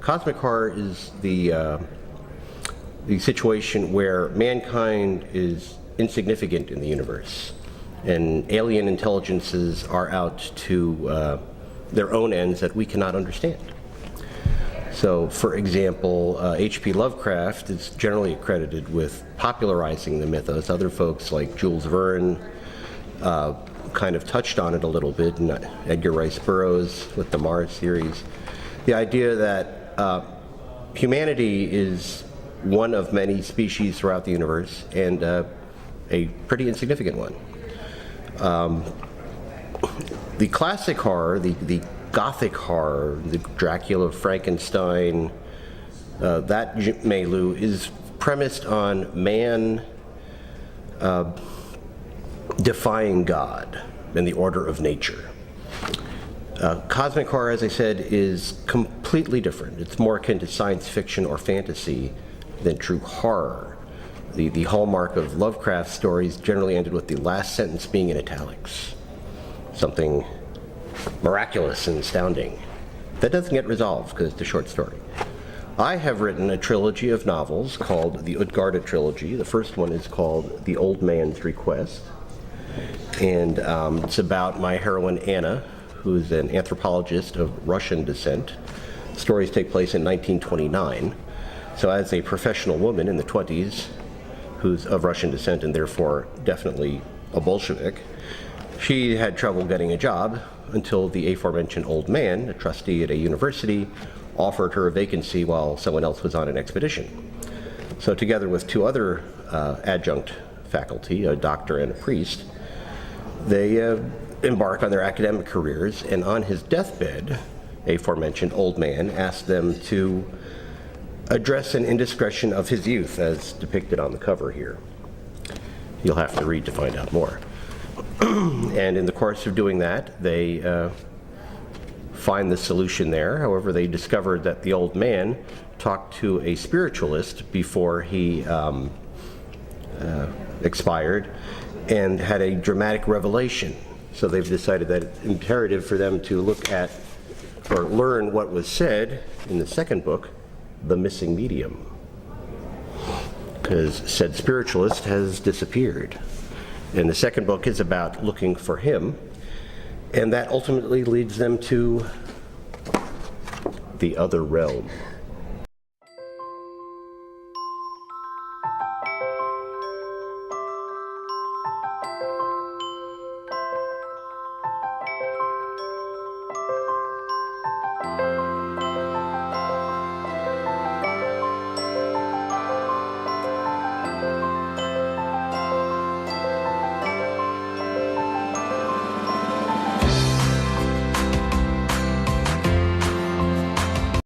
Cosmic horror is the situation where mankind is insignificant in the universe, and alien intelligences are out to their own ends that we cannot understand. So, for example, H.P. Lovecraft is generally accredited with popularizing the mythos. Other folks like Jules Verne kind of touched on it a little bit, and Edgar Rice Burroughs with the Mars series. The idea that humanity is one of many species throughout the universe, and a pretty insignificant one. The classic horror, the Gothic horror, the Dracula, Frankenstein, that milieu is premised on man defying God and the order of nature. Cosmic horror, as I said, is completely different. It's more akin to science fiction or fantasy than true horror. The hallmark of Lovecraft stories generally ended with the last sentence being in italics. Something miraculous and astounding. That doesn't get resolved because it's a short story. I have written a trilogy of novels called the Utgarda Trilogy. The first one is called The Old Man's Request. And it's about my heroine Anna, who's an anthropologist of Russian descent. The stories take place in 1929. So as a professional woman in the 20s, who's of Russian descent and therefore definitely a Bolshevik, she had trouble getting a job until the aforementioned old man, a trustee at a university, offered her a vacancy while someone else was on an expedition. So together with two other adjunct faculty, a doctor and a priest, they embark on their academic careers, and on his deathbed, aforementioned old man asked them to address an indiscretion of his youth, as depicted on the cover here. You'll have to read to find out more. And in the course of doing that, they find the solution there. However, they discovered that the old man talked to a spiritualist before he expired and had a dramatic revelation. So they've decided that it's imperative for them to look at or learn what was said in the second book, The Missing Medium, because said spiritualist has disappeared. And the second book is about looking for him, and that ultimately leads them to the other realm.